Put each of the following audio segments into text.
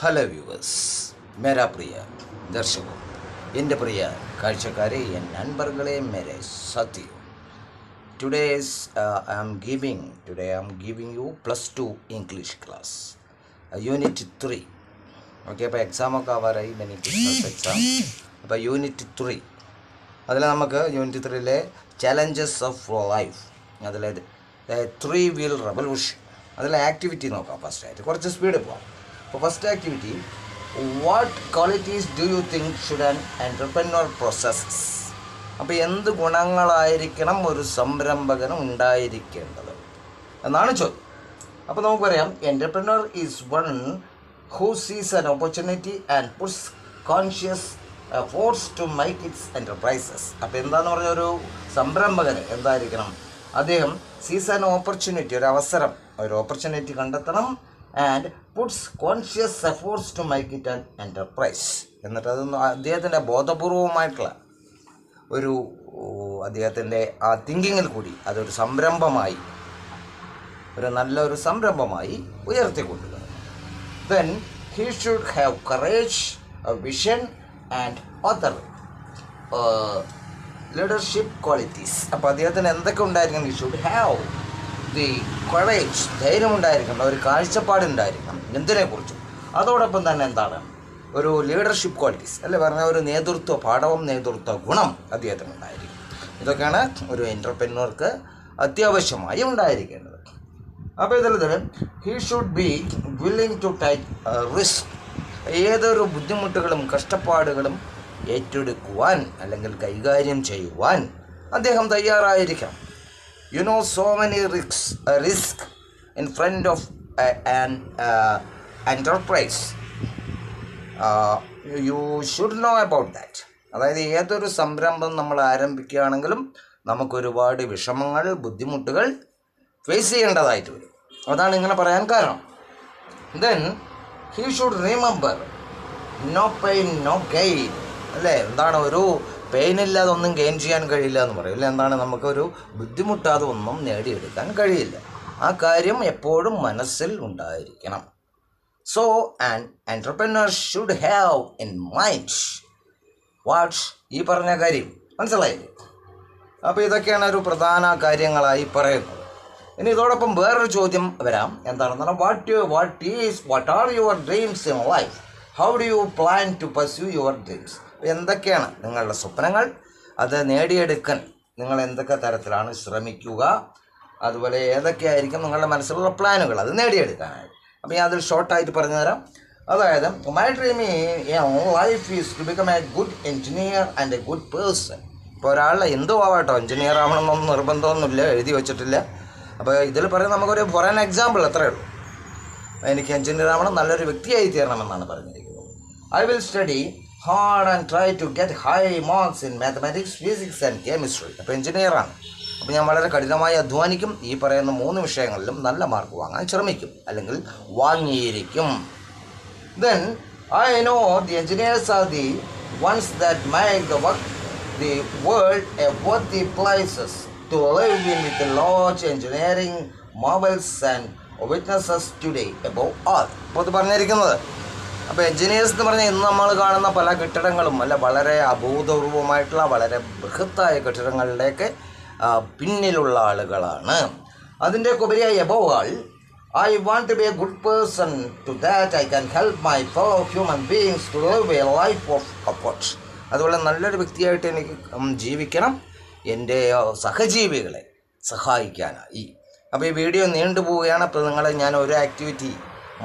Hello viewers, മേരാ പ്രിയ ദർശകോ, എൻ്റെ പ്രിയ കാഴ്ചക്കാരെ, എൻ നൻപർകളെ, മേരെ സാത്തിയോ. I am giving you +2 English class, unit 3. Okay, അപ്പോൾ എക്സാമൊക്കെ ആവാറായി, മിനി ക്രിസ്മസ് എക്സാം. അപ്പോൾ യൂണിറ്റ് 3, അതിൽ നമുക്ക് യൂണിറ്റ് 3ലെ ചലഞ്ചസ് ഓഫ് ലൈഫ്, അതിലെ 3 വീൽ റെവല്യൂഷൻ, അതിലെ ആക്ടിവിറ്റി നോക്കാം. ഫസ്റ്റായിട്ട് കുറച്ച് സ്പീഡ് പോകാം. അപ്പോൾ first activity, what qualities do you think should an entrepreneur possesses? അപ്പോൾ എന്ത് ഗുണങ്ങളായിരിക്കണം ഒരു സംരംഭകന് ഉണ്ടായിരിക്കേണ്ടത് എന്നാണ് ചോദ്യം. അപ്പോൾ നമുക്ക് പറയാം, entrepreneur is one who sees an opportunity and puts conscious efforts to make its enterprises. അപ്പോൾ എന്താന്ന് പറഞ്ഞാൽ ഒരു സംരംഭകന് എന്തായിരിക്കണം? അദ്ദേഹം സീസ് ആൻ ഓപ്പർച്യൂണിറ്റി, ഒരു ഓപ്പർച്യൂണിറ്റി കണ്ടെത്തണം, and puts conscious efforts to make it an enterprise. എന്നിട്ട് അതൊന്ന് അദ്ദേഹത്തിൻ്റെ ബോധപൂർവമായിട്ടുള്ള അദ്ദേഹത്തിൻ്റെ ആ തിങ്കിങ്ങിൽ കൂടി അതൊരു സംരംഭമായി, നല്ലൊരു സംരംഭമായി ഉയർത്തിക്കൊണ്ടുവരണം. Then he should have courage, vision and other leadership qualities. അപ്പോൾ അദ്ദേഹത്തിന് എന്തൊക്കെ ഉണ്ടായിരിക്കണം? He should have the courage, ധൈര്യമുണ്ടായിരിക്കണം, ഒരു കാഴ്ചപ്പാടുണ്ടായിരിക്കണം എന്തിനെക്കുറിച്ചും. അതോടൊപ്പം തന്നെ എന്താണ്? ഒരു ലീഡർഷിപ്പ് ക്വാളിറ്റീസ്, അല്ലെ പറഞ്ഞാൽ ഒരു നേതൃത്വ പാഠവും നേതൃത്വ ഗുണം അദ്ദേഹത്തിന് ഉണ്ടായിരിക്കും. ഇതൊക്കെയാണ് ഒരു എൻ്റർപ്രന്യൂർക്ക് അത്യാവശ്യമായി ഉണ്ടായിരിക്കേണ്ടത്. അപ്പോൾ ഇതിൽ he should be willing to take risk. ഏതൊരു ബുദ്ധിമുട്ടുകളും കഷ്ടപ്പാടുകളും ഏറ്റെടുക്കുവാൻ അല്ലെങ്കിൽ കൈകാര്യം ചെയ്യുവാൻ അദ്ദേഹം തയ്യാറായിരിക്കണം. You know, so many risk in front of an enterprise. You should know about that. അതായത് ഏതൊരു സംരംഭം നമ്മൾ ആരംഭിക്കുകയാണെങ്കിലും നമുക്കൊരുപാട് വിഷമങ്ങൾ, ബുദ്ധിമുട്ടുകൾ ഫേസ് ചെയ്യേണ്ടതായിട്ട് വരും. അതാണ് ഇങ്ങനെ പറയാൻ കാരണം. Then he should remember, no pain no gain. അല്ലേ, എന്താണ്? ഒരു പെയിനില്ലാതെ ഒന്നും ഗെയിൻ ചെയ്യാൻ കഴിയില്ല എന്ന് പറയും. അല്ലേ, എന്താണ്? നമുക്കൊരു ബുദ്ധിമുട്ടാതെ ഒന്നും നേടിയെടുക്കാൻ കഴിയില്ല. ആ കാര്യം എപ്പോഴും മനസ്സിൽ ഉണ്ടായിരിക്കണം. So an entrepreneur should have in mind what, ഈ പറഞ്ഞ കാര്യം മനസ്സിലായില്ലേ? അപ്പോൾ ഇതൊക്കെയാണ് ഒരു പ്രധാന കാര്യങ്ങളായി പറയുന്നത്. ഇനി ഇതോടൊപ്പം വേറൊരു ചോദ്യം വരാം. എന്താണെന്ന് പറഞ്ഞാൽ, what are your dreams in life? How do you plan to pursue your dreams? എന്തൊക്കെയാണ് നിങ്ങളുടെ സ്വപ്നങ്ങൾ? അത് നേടിയെടുക്കാൻ നിങ്ങൾ എന്തൊക്കെ തരത്തിലാണ് ശ്രമിക്കുക? അതുപോലെ ഏതൊക്കെയായിരിക്കും നിങ്ങളുടെ മനസ്സിലുള്ള പ്ലാനുകൾ അത് നേടിയെടുക്കാനായി? അപ്പോൾ ഞാൻ അതിൽ ഷോർട്ടായിട്ട് പറഞ്ഞു തരാം. അതായത്, my dream in life is to become a good engineer and a good person. ഇപ്പോൾ ഒരാളെ എന്തോ ആവാട്ടോ, എൻജിനീയർ ആവണമെന്നൊന്നും നിർബന്ധമൊന്നുമില്ല, എഴുതി വെച്ചിട്ടില്ല. അപ്പോൾ ഇതിൽ പറയുന്നത് നമുക്കൊരു ഫോർ ആൻ എക്സാമ്പിൾ അത്രയേ ഉള്ളൂ. എനിക്ക് എൻജിനീയർ ആവണം, നല്ലൊരു വ്യക്തിയായി തീരണമെന്നാണ് പറഞ്ഞിരിക്കുന്നത്. I will study hard and try to get high marks in mathematics, physics and chemistry. അപ്പോൾ എഞ്ചിനീയറാണ്. അപ്പോൾ ഞാൻ വളരെ കഠിനമായി അധ്വാനിക്കും, ഈ പറയുന്ന 3 വിഷയങ്ങളിലും നല്ല മാർക്ക് വാങ്ങാൻ ശ്രമിക്കും, അല്ലെങ്കിൽ വാങ്ങിയിരിക്കും. Then I know the engineers are the ones that make the world a worthy places to live in, with large engineering marvels and witnesses today above all. അപ്പോൾ അത് പറഞ്ഞിരിക്കുന്നത്. അപ്പോൾ എൻജിനീയേഴ്സ് എന്ന് പറഞ്ഞാൽ ഇന്ന് നമ്മൾ കാണുന്ന പല കെട്ടിടങ്ങളും വളരെ അഭൂതപൂർവമായിട്ടുള്ള വളരെ ബൃഹത്തായ കെട്ടിടങ്ങളുടെയൊക്കെ പിന്നിലുള്ള ആളുകളാണ്. അതിൻ്റെയൊക്കെ ഉപരിയായി above all, I want to be a good person. To that I can help my fellow human beings to live a life of comfort. അതുപോലെ നല്ലൊരു വ്യക്തിയായിട്ട് എനിക്ക് ജീവിക്കണം, എൻ്റെ സഹജീവികളെ സഹായിക്കാനായി. അപ്പോൾ ഈ വീഡിയോ നീണ്ടുപോവുകയാണ്. അപ്പോൾ ഞാൻ ഒരു ആക്ടിവിറ്റി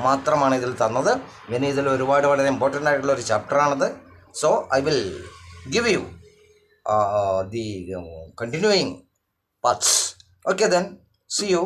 മാത്രമാണ് ഇതിൽ തന്നത്. ഇനി ഇതിൽ ഒരുപാട് വളരെ ഇമ്പോർട്ടൻ്റ് ആയിട്ടുള്ള ഒരു ചാപ്റ്ററാണത്. So I will give you the continuing parts. Okay, then see U.